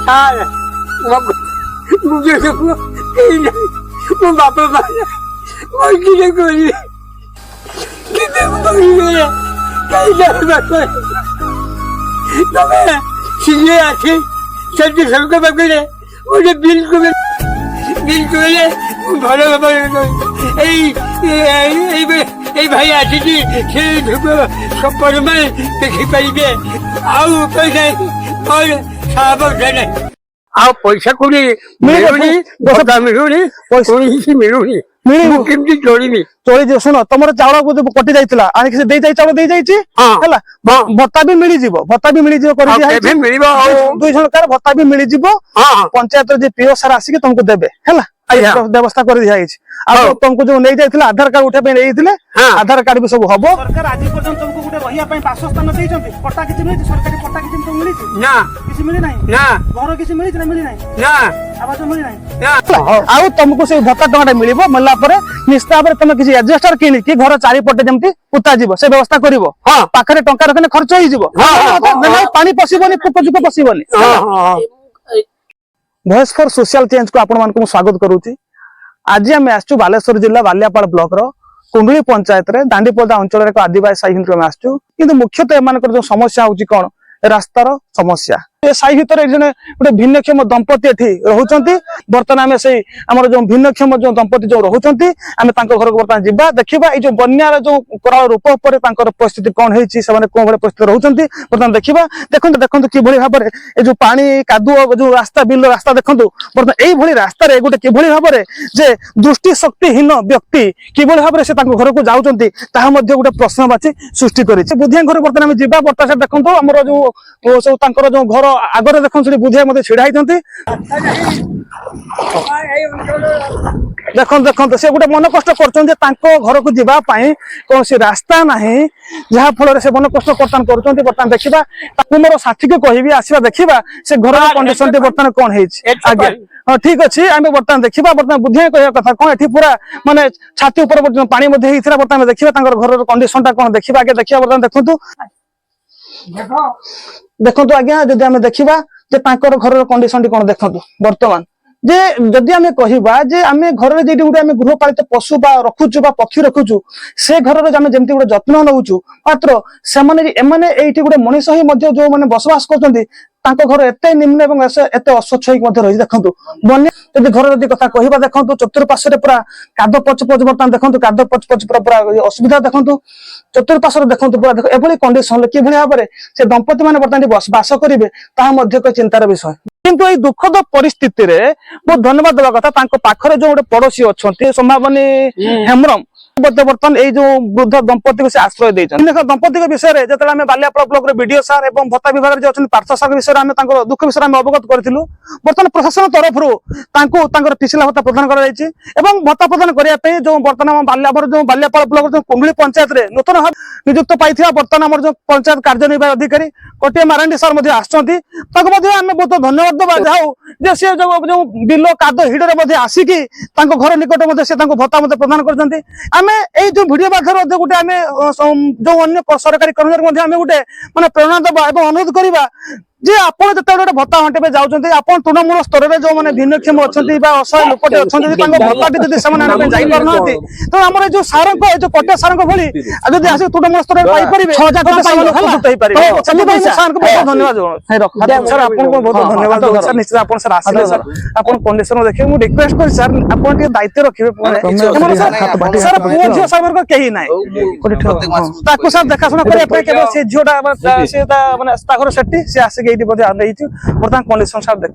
Sir ମୁଝେ ମୋ ବାପା ମା ମୁଁ କିଏ କରିବି କେତେ କରିବେ ତମେ ସିଏ ଆସି ସେଠି ସବୁଙ୍କ ପାଖରେ ଗୋଟେ ବିଲ୍ କହିଲେ ଭଲ ଭାବରେ এই ভাই আসিছি সে পরিমাণ দেখিপারে ଆଉ ପଇସା ଆଉ ପଇସା କୋଉଠି ମିଳୁନି ମିଳୁନି କିଛି ମିଳୁନି ମୁଁ କେମିତି ଚଳିବି ଚଳିଯିବ। ଶୁଣ ତମର ଚାଉଳ କଟି ଯାଇଥିଲା ଆଣିକି ସେ ଦେଇ ଚାଉଳ ଦେଇ ଯାଇଛି ହେଲା ଭତ୍ତା ବି ମିଳିଯିବ ମିଳିବ ଦୁଇ ଜଣକାର ଭତ୍ତା ବି ମିଳିଯିବ। ପଞ୍ଚାୟତର ଯେ ପିଓ ସାର୍ ଆସିକି ତମକୁ ଦେବେ ହେଲା ବ୍ୟବସ୍ଥା କରି ଦିଆଯାଇଛି। ଆଉ ତମକୁ ଯୋଉ ନେଇ ଯାଇଥିଲେ ଆଧାର କାର୍ଡ ଉଠେଇବା ପାଇଁ ନେଇଥିଲେ ଆଧାର କାର୍ଡ ବି ସବୁ ହବ। ସରକାର ଆଜି ପର୍ଯ୍ୟନ୍ତ ତମକୁ ଗୋଟେ ରହିବା ପାଇଁ ବାସସ୍ଥାନ ଦେଇଛନ୍ତି ପଟ୍ଟା କିଛି ମିଳିଛି ସରକାରୀ ପଟ୍ଟା କିଛି ତମକୁ ମିଳିଛି ନା କିଛି ମିଳି ନାହିଁ ନା ଘର କିଛି ମିଳିଛି ନା ମିଳି ନାହିଁ ନା ଆବାସ ମିଳି ନାହିଁ ଆଉ ତମକୁ ସେଇ ଭତ୍ତା ଟଙ୍କାଟା ମିଳିବ ମିଳିଲା ପରେ ନିଶ୍ଚିତ ଭାବରେ ତମେ କିଛି ଆଡଜଷ୍ଟର କିଣିକି ଘର ଚାରିପଟେ ଯେମିତି ପୋତା ଯିବ ସେ ବ୍ୟବସ୍ଥା କରିବ ପାଖରେ ଟଙ୍କା ରଖିଲେ ଖର୍ଚ୍ଚ ହେଇଯିବ ପାଣି ପଶିବନି ପୋକ ଜୋକ ପଶିବନି। ଭଏସ ଫର ସୋସିଆଲ ଚେଞ୍ଜ କୁ ଆପଣମାନଙ୍କୁ ମୁଁ ସ୍ୱାଗତ କରୁଛି। ଆଜି ଆମେ ଆସିଛୁ ବାଲେଶ୍ୱର ଜିଲ୍ଲା ବାଲିଆପାଳ ବ୍ଲକ ର କୁଣ୍ଡୁଳି ପଞ୍ଚାୟତ ରେ ଦାଣ୍ଡିପଦା ଅଞ୍ଚଳରେ ଏକ ଆଦିବାସୀ ସାହି ଭିତରକୁ ଆମେ ଆସିଛୁ। କିନ୍ତୁ ମୁଖ୍ୟତଃ ଏମାନଙ୍କର ଯୋଉ ସମସ୍ୟା ହଉଛି କଣ ରାସ୍ତାର ସମସ୍ୟା। ଏ ସାହି ଭିତରେ ଜଣେ ଗୋଟେ ଭିନ୍ନକ୍ଷମ ଦମ୍ପତି ଏଠି ରହୁଛନ୍ତି। ବର୍ତ୍ତମାନ ଆମେ ସେଇ ଆମର ଯୋଉ ଭିନ୍ନକ୍ଷମ ଯୋଉ ଦମ୍ପତି ଯୋଉ ରହୁଛନ୍ତି ଆମେ ତାଙ୍କ ଘରକୁ ବର୍ତ୍ତମାନ ଯିବା ଦେଖିବା ଏଇ ଯୋଉ ବନ୍ୟାର ଯୋଉ କରାଳ ରୂପ ଉପରେ ତାଙ୍କର ପରିସ୍ଥିତି କଣ ହେଇଛି ସେମାନେ କୋଉ ଭଳି ପରିସ୍ଥିତି ରହୁଛନ୍ତି ବର୍ତ୍ତମାନ ଦେଖିବା। ଦେଖନ୍ତୁ କିଭଳି ଭାବରେ ଏ ଯୋଉ ପାଣି କାଦୁଅ ଯୋଉ ରାସ୍ତା ବିଲ ରାସ୍ତା ଦେଖନ୍ତୁ ବର୍ତ୍ତମାନ ଏଇଭଳି ରାସ୍ତାରେ ଗୋଟେ କିଭଳି ଭାବରେ ଯେ ଦୃଷ୍ଟି ଶକ୍ତିହୀନ ବ୍ୟକ୍ତି କିଭଳି ଭାବରେ ସେ ତାଙ୍କ ଘରକୁ ଯାଉଛନ୍ତି ତାହା ମଧ୍ୟ ଗୋଟେ ପ୍ରଶ୍ନବାଚୀ ସୃଷ୍ଟି କରିଛି। ବୁଦ୍ଧିଆ ଘରେ ବର୍ତ୍ତମାନ ଆମେ ଯିବା ବର୍ତ୍ତମାନ ସେ ଦେଖନ୍ତୁ ଆମର ଯୋଉ ସବୁ ତାଙ୍କର ଯୋଉ ଘର ଆଗରେ ଦେଖନ୍ତୁ ସେଠି ବୁଦ୍ଧିଆ ମଧ୍ୟ ଛିଡା ହେଇଛନ୍ତି। ଦେଖନ୍ତୁ ସେ ଗୋଟେ ମନ କଷ୍ଟ କରୁଛନ୍ତି ଯେ ତାଙ୍କ ଘରକୁ ଯିବା ପାଇଁ କୌଣସି ରାସ୍ତା ନାହିଁ ଯାହା ଫଳରେ ସେ ମନ କଷ୍ଟ ବର୍ତ୍ତମାନ କରୁଛନ୍ତି। ବର୍ତ୍ତମାନ ଦେଖିବା ତାକୁ ମୋର ସାଥିକୁ କହିବି ଆସିବା ଦେଖିବା ସେ ଘରର କଣ୍ଡିସନ ଟି ବର୍ତ୍ତମାନ କଣ ହେଇଛି। ଆଜ୍ଞା ହଁ ଠିକ ଅଛି ଆମେ ବର୍ତ୍ତମାନ ଦେଖିବା ବର୍ତ୍ତମାନ ବୁଦ୍ଧିଆ କହିବା କଥା କଣ ଏଠି ପୁରା ମାନେ ଛାତି ଉପରେ ପାଣି ମଧ୍ୟ ହେଇଥିଲା ବର୍ତ୍ତମାନ ଦେଖିବା ତାଙ୍କର ଘରର କଣ୍ଡିସନ ଟା କଣ ଦେଖିବା ଆগে ଦେଖିବା ବର୍ତ୍ତମାନ ଦେଖନ୍ତୁ ଆଜ୍ଞା ଯଦି ଆମେ ଦେଖିବା ଯେ ତାଙ୍କର ଘରର କଣ୍ଡିସନ ଟି କଣ ଦେଖନ୍ତୁ ବର୍ତ୍ତମାନ ଯେ ଯଦି ଆମେ କହିବା ଯେ ଆମେ ଘରରେ ଯେଠି ଗୋଟେ ଆମେ ଗୃହପାଳିତ ପଶୁ ବା ରଖୁଛୁ ବା ପକ୍ଷୀ ରଖୁଛୁ ସେ ଘରର ଆମେ ଯେମିତି ଗୋଟେ ଯତ୍ନ ନଉଛୁ ମାତ୍ର ଏମାନେ ଏଇଠି ଗୋଟେ ମଣିଷ ହିଁ ମଧ୍ୟ ଯୋଉମାନେ ବସବାସ କରୁଛନ୍ତି ତାଙ୍କ ଘର ଏତେ ନିମ୍ନ ଏବଂ ଏତେ ଅସ୍ୱଚ୍ଛ ହେଇକି ମଧ୍ୟ ରହିଛି। ଦେଖନ୍ତୁ ବନ୍ୟା ଯଦି ଘର ଯଦି କଥା କହିବା ଦେଖନ୍ତୁ ଚତୁର୍ପାର୍ଶ୍ୱରେ ପୁରା କାଦ ପଚ ବର୍ତ୍ତମାନ ଦେଖନ୍ତୁ କାଦ ପଚ ପୁରା ଅସୁବିଧା ଦେଖନ୍ତୁ ଚତୁର୍ପାର୍ଶ୍ୱରେ ଦେଖନ୍ତୁ ପୁରା ଦେଖ ଏଭଳି କଣ୍ଡିସନ କିଭଳି ଭାବରେ ସେ ଦମ୍ପତି ମାନେ ବର୍ତ୍ତମାନ ବାସ କରିବେ ତାହା ମଧ୍ୟ ଏକ ଚିନ୍ତାର ବିଷୟ। କିନ୍ତୁ ଏଇ ଦୁଃଖଦ ପରିସ୍ଥିତିରେ ବହୁତ ଧନ୍ୟବାଦ ଦେବା କଥା ତାଙ୍କ ପାଖରେ ଯୋଉ ଗୋଟେ ପଡୋଶୀ ଅଛନ୍ତି ସମ୍ଭାବନୀ ହେମ୍ରମ ବର୍ତ୍ତମାନ ଏଇ ଯୋଉ ବୃଦ୍ଧ ଦମ୍ପତିକୁ ସେ ଆଶ୍ରୟ ଦେଇଛନ୍ତି। ଦମ୍ପତିଙ୍କ ବିଷୟରେ ଯେତେବେଳେ ଆମେ ବାଲିଆପାଳ ବ୍ଲକରେ ବିଡିଓ ସାର୍ ଏବଂ ଭତ୍ତା ବିଭାଗରେ ଯେ ଅଛନ୍ତି ପାର୍ଥ ସାର୍ ବିଷୟରେ ଆମେ ତାଙ୍କର ଦୁଃଖ ବିଷୟରେ ଆମେ ଅବଗତ କରିଥିଲୁ। ବର୍ତ୍ତମାନ ପ୍ରଶାସନ ତରଫରୁ ତାଙ୍କୁ ତାଙ୍କର ଟିସିଲା ଭତ୍ତା ପ୍ରଦାନ କରାଯାଇଛି ଏବଂ ଭତ୍ତା ପ୍ରଦାନ କରିବା ପାଇଁ ଯୋଉ ବର୍ତ୍ତମାନ ବାଲିଆପାଳ ବ୍ଲକ ଯୋଉ କୁଣ୍ଡୁଳି ପଞ୍ଚାୟତରେ ନୂତନ ଭାବେ ନିଯୁକ୍ତ ପାଇଥିବା ବର୍ତ୍ତମାନ ଆମର ଯୋଉ ପଞ୍ଚାୟତ କାର୍ଯ୍ୟନିର୍ବାହୀ ଅଧିକାରୀ କୋଟିଏ ମାରାଣ୍ଡି ସାର୍ ମଧ୍ୟ ଆସିଛନ୍ତି ତାଙ୍କୁ ମଧ୍ୟ ଆମେ ବହୁତ ଧନ୍ୟବାଦ ଦେବା ଯାହା ହଉ ଯେ ସେ ଯୋଉ ବିଲ କାଦ ହିଡରେ ମଧ୍ୟ ଆସିକି ତାଙ୍କ ଘର ନିକଟ ମଧ୍ୟ ସେ ତାଙ୍କୁ ଭତ୍ତା ମଧ୍ୟ ପ୍ରଦାନ କରିଛନ୍ତି। ଆମେ ଏଇ ଯୋଉ ଭିଡିଓ ମାଧ୍ୟମରେ ମଧ୍ୟ ଗୋଟେ ଆମେ ଯୋଉ ଅନ୍ୟ ସରକାରୀ କର୍ମଚାରୀ ମଧ୍ୟ ଆମେ ଗୋଟେ ମାନେ ପ୍ରେରଣା ଦେବା ଏବଂ ଅନୁରୋଧ କରିବା ଯେ ଆପଣ ଯେତେବେଳେ ଗୋଟେ ଭତ୍ତା ବାଣ୍ଟିବେ ଯାଉଛନ୍ତି ଆପଣ ତୃଣମୂଳ ସ୍ତରରେ ଯୋଉମାନେ ଭିନ୍ନକ୍ଷମ ଅଛନ୍ତି ବା ଅସହାୟ ଲୋକଟେ ଅଛନ୍ତି ତାଙ୍କ ଭତ୍ତାଟି ଯଦି ସେମାନେ ଆଣିବା ପାଇଁ ଯାଇପାରୁନାହାନ୍ତି ତ ଆମର ଏଇ ଯୋଉ ସାରଙ୍କ ଏଇ ଯୋଉ କଟକ ସାରଙ୍କ ଭଳି ଯଦି ଆସି ତୃଣମୂଳ ସ୍ତରରେ ପାଇପାରିବେ ହେଇପାରିବେ। ସାରଙ୍କୁ ବହୁତ ଧନ୍ୟବାଦ ସାର୍ ଆପଣଙ୍କୁ ବହୁତ ଧନ୍ୟବାଦ ସାର୍ ନିଶ୍ଚିତ ଆପଣ ସାର୍ ଆସିଲେ ସାର୍ ଆପଣ କଣ୍ଡିସନ ଦେଖିବେ ମୁଁ ରିକ୍ୱେଷ୍ଟ କରି ସାର୍ ଆପଣ ଟିକେ ଦାୟିତ୍ୱ ରଖିବେ ସାର୍ ପୁଅ ଝିଅ ସାର୍ କେହି ନାହିଁ ତାକୁ ସାର୍ ଦେଖାଶୁଣା କରିବା ପାଇଁ କେବଳ ସେ ଝିଅଟା ସେ ମାନେ ତା ଘର ସେଠି ସେ ଆସିକି ଏଇଠି ବୋଧେ ଦେଇଛୁ ବର୍ତ୍ତମାନ କଣ୍ଡିସନ ସାର୍ ଦେଖ